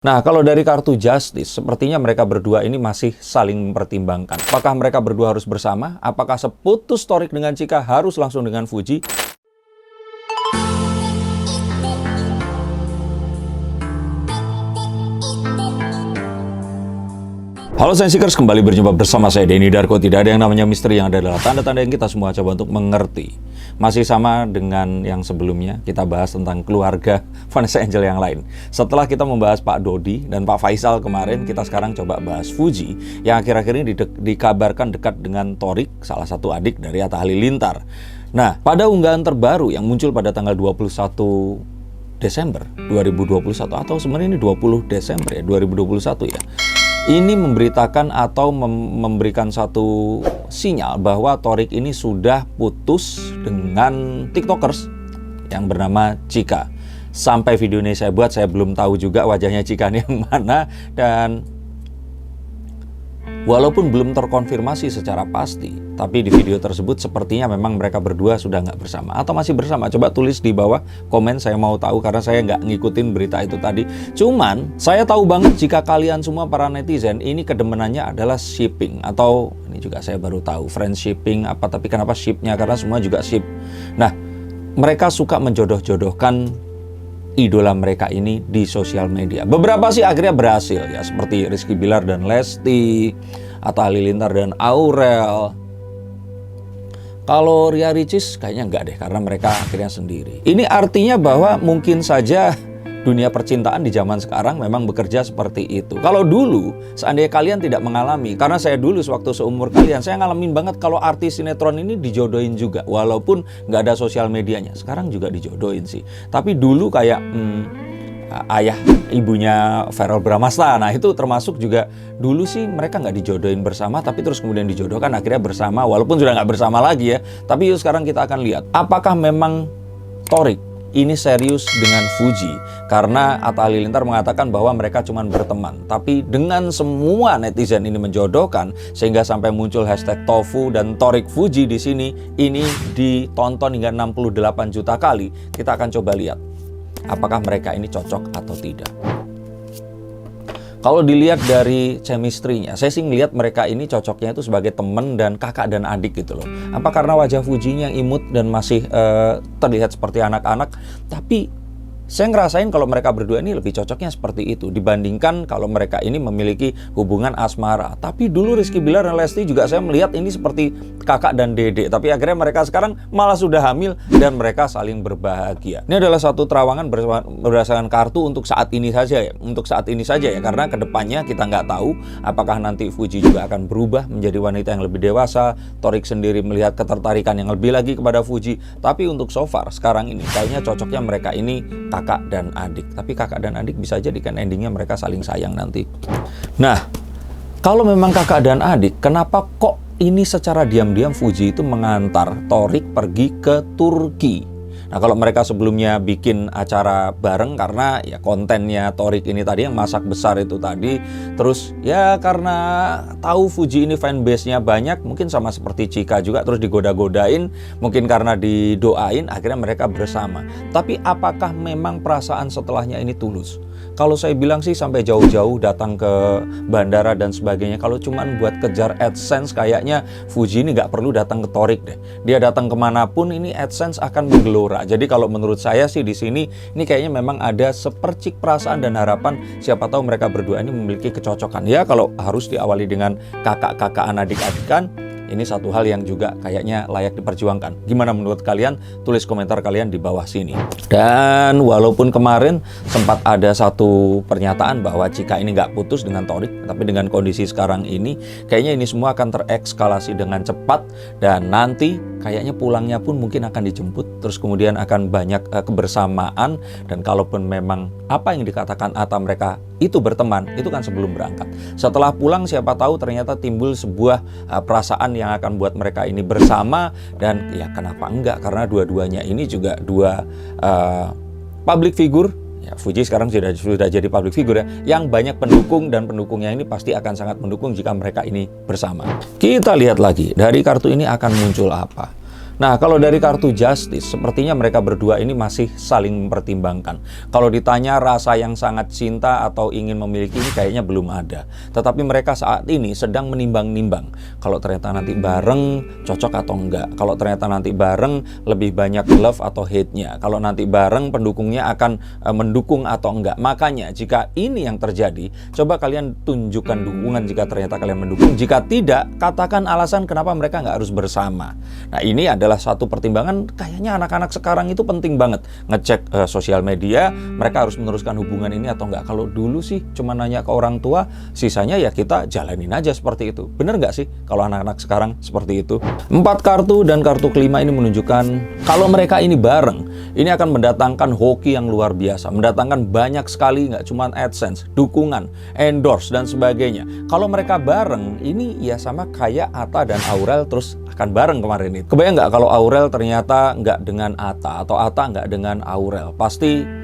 Nah, kalau dari kartu Justice, sepertinya mereka berdua ini masih saling mempertimbangkan. Apakah mereka berdua harus bersama? Apakah seputus Torik dengan Chika harus langsung dengan Fuji? Halo Sensikers, kembali berjumpa bersama saya Denny Darko. Tidak ada yang namanya misteri, yang ada adalah tanda-tanda yang kita semua coba untuk mengerti. Masih sama dengan yang sebelumnya, kita bahas tentang keluarga Vanessa Angel yang lain. Setelah kita membahas Pak Dodi dan Pak Faisal kemarin, kita sekarang coba bahas Fuji yang akhir-akhir ini dikabarkan dekat dengan Torik, salah satu adik dari Atta Halilintar. Nah, pada unggahan terbaru yang muncul pada tanggal 21 Desember 2021, atau sebenarnya ini 20 Desember ya, 2021 ya. Ini memberitakan atau memberikan satu sinyal bahwa Torik ini sudah putus dengan TikTokers yang bernama Chika. Sampai video ini saya buat, saya belum tahu juga wajahnya Chika ini yang mana. Dan walaupun belum terkonfirmasi secara pasti, tapi di video tersebut sepertinya memang mereka berdua sudah nggak bersama atau masih bersama. Coba tulis di bawah komen, saya mau tahu karena saya nggak ngikutin berita itu tadi. Cuman saya tahu banget jika kalian semua para netizen ini kedemenannya adalah shipping, atau ini juga saya baru tahu friendshipping apa, tapi kenapa shipnya, karena semua juga ship. Nah, mereka suka menjodoh-jodohkan idola mereka ini di sosial media. Beberapa sih akhirnya berhasil ya, seperti Rizky Bilar dan Lesti, Atta Halilintar dan Aurel. Kalau Ria Ricis kayaknya enggak deh, karena mereka akhirnya sendiri. Ini artinya bahwa mungkin saja dunia percintaan di zaman sekarang memang bekerja seperti itu. Kalau dulu, seandainya kalian tidak mengalami, karena saya dulu sewaktu seumur kalian, saya ngalamin banget kalau artis sinetron ini dijodohin juga. Walaupun nggak ada sosial medianya, sekarang juga dijodohin sih. Tapi dulu kayak ayah ibunya Verrell Bramasta, nah itu termasuk juga dulu sih mereka nggak dijodohin bersama, tapi terus kemudian dijodohkan akhirnya bersama, walaupun sudah nggak bersama lagi ya. Tapi yuk sekarang kita akan lihat apakah memang Torik ini serius dengan Fuji, karena Atta Halilintar mengatakan bahwa mereka cuma berteman. Tapi dengan semua netizen ini menjodohkan sehingga sampai muncul hashtag Tofu dan Torik Fuji di sini, ini ditonton hingga 68 juta kali. Kita akan coba lihat apakah mereka ini cocok atau tidak. Kalau dilihat dari chemistry-nya, saya sih ngelihat mereka ini cocoknya itu sebagai teman dan kakak dan adik gitu loh. Apa karena wajah Fujinya yang imut dan masih terlihat seperti anak-anak, tapi saya ngerasain kalau mereka berdua ini lebih cocoknya seperti itu dibandingkan kalau mereka ini memiliki hubungan asmara. Tapi dulu Rizky Bilar dan Lesti juga saya melihat ini seperti kakak dan dedek. Tapi akhirnya mereka sekarang malah sudah hamil dan mereka saling berbahagia. Ini adalah satu terawangan berdasarkan kartu untuk saat ini saja ya. Untuk saat ini saja ya, karena kedepannya kita nggak tahu apakah nanti Fuji juga akan berubah menjadi wanita yang lebih dewasa. Torik sendiri melihat ketertarikan yang lebih lagi kepada Fuji. Tapi untuk so far sekarang ini kayaknya cocoknya mereka ini kakak dan adik. Tapi kakak dan adik bisa jadi kan endingnya mereka saling sayang nanti. Nah, kalau memang kakak dan adik, kenapa kok ini secara diam-diam Fuji itu mengantar Torik pergi ke Turki? Nah, kalau mereka sebelumnya bikin acara bareng karena ya kontennya Torik ini tadi yang masak besar itu tadi, terus ya karena tahu Fuji ini fanbase-nya banyak, mungkin sama seperti Chika juga, terus digoda-godain, mungkin karena didoain, akhirnya mereka bersama. Tapi apakah memang perasaan setelahnya ini tulus? Kalau saya bilang sih sampai jauh-jauh datang ke bandara dan sebagainya. Kalau cuman buat kejar AdSense, kayaknya Fuji ini nggak perlu datang ke Torik deh. Dia datang kemanapun ini AdSense akan menggelora. Jadi kalau menurut saya sih di sini ini kayaknya memang ada sepercik perasaan dan harapan. Siapa tahu mereka berdua ini memiliki kecocokan. Ya kalau harus diawali dengan kakak-kakaan, adik-adikan, ini satu hal yang juga kayaknya layak diperjuangkan. Gimana menurut kalian? Tulis komentar kalian di bawah sini. Dan walaupun kemarin sempat ada satu pernyataan bahwa Chika ini nggak putus dengan Torik, tapi dengan kondisi sekarang ini, kayaknya ini semua akan terekskalasi dengan cepat. Dan nanti kayaknya pulangnya pun mungkin akan dijemput. Terus kemudian akan banyak kebersamaan. Dan kalaupun memang apa yang dikatakan Atta mereka itu berteman, itu kan sebelum berangkat. Setelah pulang siapa tahu ternyata timbul sebuah perasaan yang akan buat mereka ini bersama. Dan ya kenapa enggak, karena dua-duanya ini juga dua public figure. Ya, Fuji sekarang sudah jadi public figure ya, yang banyak pendukung, dan pendukungnya ini pasti akan sangat mendukung jika mereka ini bersama. Kita lihat lagi dari kartu ini akan muncul apa. Nah, kalau dari kartu Justice, sepertinya mereka berdua ini masih saling mempertimbangkan. Kalau ditanya rasa yang sangat cinta atau ingin memiliki ini kayaknya belum ada. Tetapi mereka saat ini sedang menimbang-nimbang. Kalau ternyata nanti bareng cocok atau enggak. Kalau ternyata nanti bareng lebih banyak love atau hate-nya. Kalau nanti bareng pendukungnya akan mendukung atau enggak. Makanya jika ini yang terjadi, coba kalian tunjukkan dukungan jika ternyata kalian mendukung. Jika tidak, katakan alasan kenapa mereka nggak harus bersama. Nah, ini adalah satu pertimbangan. Kayaknya anak-anak sekarang itu penting banget ngecek sosial media, mereka harus meneruskan hubungan ini atau enggak. Kalau dulu sih cuma nanya ke orang tua, sisanya ya kita jalanin aja seperti itu. Bener nggak sih kalau anak-anak sekarang seperti itu? 4 kartu dan kartu kelima ini menunjukkan kalau mereka ini bareng, ini akan mendatangkan hoki yang luar biasa, mendatangkan banyak sekali, nggak cuma AdSense, dukungan, endorse dan sebagainya. Kalau mereka bareng, ini ya sama kayak Atta dan Aurel terus akan bareng kemarin itu. Kebayang nggak kalau Aurel ternyata nggak dengan Atta atau Atta nggak dengan Aurel? Pasti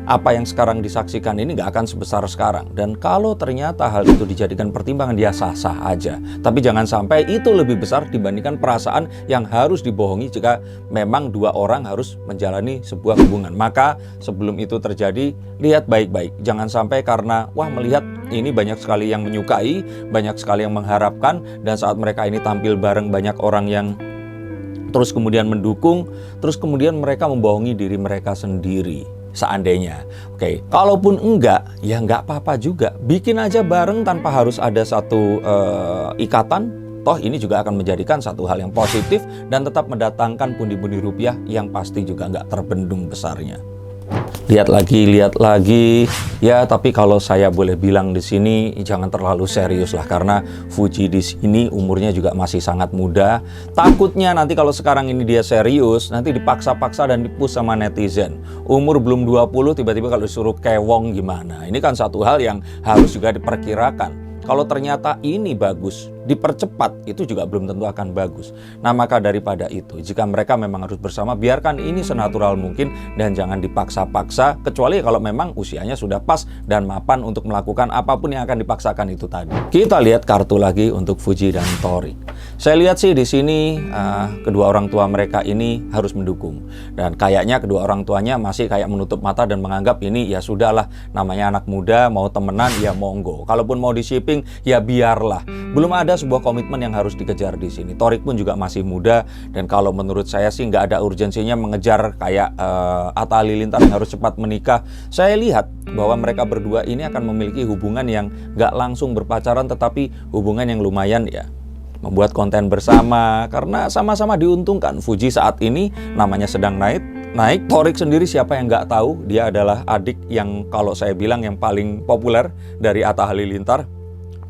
apa yang sekarang disaksikan ini nggak akan sebesar sekarang. Dan kalau ternyata hal itu dijadikan pertimbangan, dia sah-sah aja. Tapi jangan sampai itu lebih besar dibandingkan perasaan yang harus dibohongi jika memang dua orang harus menjalani sebuah hubungan. Maka sebelum itu terjadi, lihat baik-baik. Jangan sampai karena wah melihat ini banyak sekali yang menyukai, banyak sekali yang mengharapkan, dan saat mereka ini tampil bareng banyak orang yang terus kemudian mendukung, terus kemudian mereka membohongi diri mereka sendiri. Seandainya, oke, kalaupun enggak, ya enggak apa-apa juga. Bikin aja bareng tanpa harus ada satu ikatan. Toh ini juga akan menjadikan satu hal yang positif dan tetap mendatangkan pundi-pundi rupiah yang pasti juga enggak terbendung besarnya. Lihat lagi. Ya, tapi kalau saya boleh bilang di sini jangan terlalu serius lah, karena Fuji di sini umurnya juga masih sangat muda. Takutnya nanti kalau sekarang ini dia serius, nanti dipaksa-paksa dan dipush sama netizen. Umur belum 20 tiba-tiba kalau disuruh kewong gimana? Ini kan satu hal yang harus juga diperkirakan. Kalau ternyata ini bagus, dipercepat, itu juga belum tentu akan bagus. Nah, maka daripada itu, jika mereka memang harus bersama, biarkan ini senatural mungkin dan jangan dipaksa-paksa, kecuali kalau memang usianya sudah pas dan mapan untuk melakukan apapun yang akan dipaksakan itu tadi. Kita lihat kartu lagi untuk Fuji dan Torik. Saya lihat sih di sini kedua orang tua mereka ini harus mendukung. Dan kayaknya kedua orang tuanya masih kayak menutup mata dan menganggap ini ya sudahlah, namanya anak muda, mau temenan ya monggo. Kalaupun mau di-shipping ya biarlah. Belum ada sebuah komitmen yang harus dikejar di sini. Torik pun juga masih muda, dan kalau menurut saya sih nggak ada urgensinya mengejar kayak Atta Halilintar yang harus cepat menikah. Saya lihat bahwa mereka berdua ini akan memiliki hubungan yang nggak langsung berpacaran, tetapi hubungan yang lumayan ya, membuat konten bersama karena sama-sama diuntungkan. Fuji saat ini namanya sedang naik. Torik sendiri siapa yang nggak tahu, dia adalah adik yang kalau saya bilang yang paling populer dari Atta Halilintar.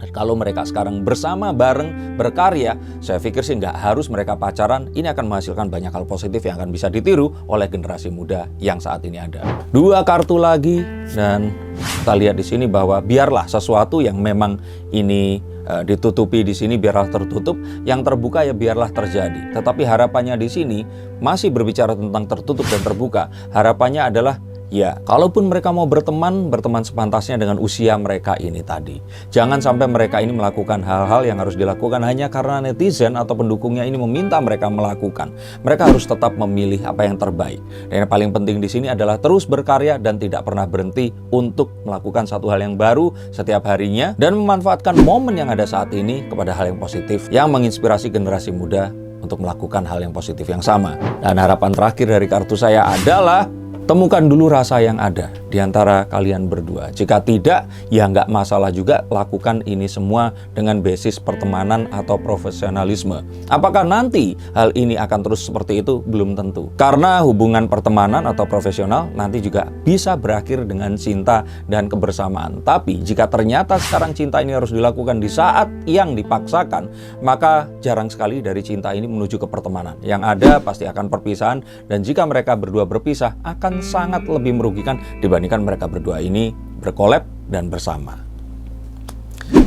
Dan kalau mereka sekarang bersama bareng berkarya, saya pikir sih nggak harus mereka pacaran. Ini akan menghasilkan banyak hal positif yang akan bisa ditiru oleh generasi muda yang saat ini ada. 2 kartu lagi, dan kita lihat di sini bahwa biarlah sesuatu yang memang ini ditutupi di sini biarlah tertutup, yang terbuka ya biarlah terjadi. Tetapi harapannya di sini masih berbicara tentang tertutup dan terbuka. Harapannya adalah ya, kalaupun mereka mau berteman sepantasnya dengan usia mereka ini tadi. Jangan sampai mereka ini melakukan hal-hal yang harus dilakukan hanya karena netizen atau pendukungnya ini meminta mereka melakukan. Mereka harus tetap memilih apa yang terbaik. Dan yang paling penting di sini adalah terus berkarya dan tidak pernah berhenti untuk melakukan satu hal yang baru setiap harinya dan memanfaatkan momen yang ada saat ini kepada hal yang positif yang menginspirasi generasi muda untuk melakukan hal yang positif yang sama. Dan harapan terakhir dari kartu saya adalah temukan dulu rasa yang ada di antara kalian berdua. Jika tidak, ya nggak masalah juga, lakukan ini semua dengan basis pertemanan atau profesionalisme. Apakah nanti hal ini akan terus seperti itu? Belum tentu. Karena hubungan pertemanan atau profesional nanti juga bisa berakhir dengan cinta dan kebersamaan. Tapi jika ternyata sekarang cinta ini harus dilakukan di saat yang dipaksakan, maka jarang sekali dari cinta ini menuju ke pertemanan. Yang ada pasti akan perpisahan, dan jika mereka berdua berpisah akan sangat lebih merugikan dibandingkan mereka berdua ini berkolab dan bersama.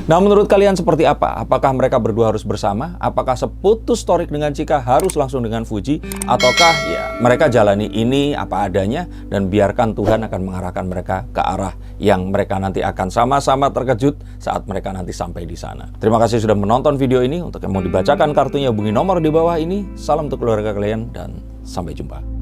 Nah, menurut kalian seperti apa? Apakah mereka berdua harus bersama? Apakah seputus Torik dengan Chika harus langsung dengan Fuji? Ataukah ya mereka jalani ini apa adanya dan biarkan Tuhan akan mengarahkan mereka ke arah yang mereka nanti akan sama-sama terkejut saat mereka nanti sampai di sana. Terima kasih sudah menonton video ini. Untuk yang mau dibacakan kartunya hubungi nomor di bawah ini. Salam untuk keluarga kalian dan sampai jumpa.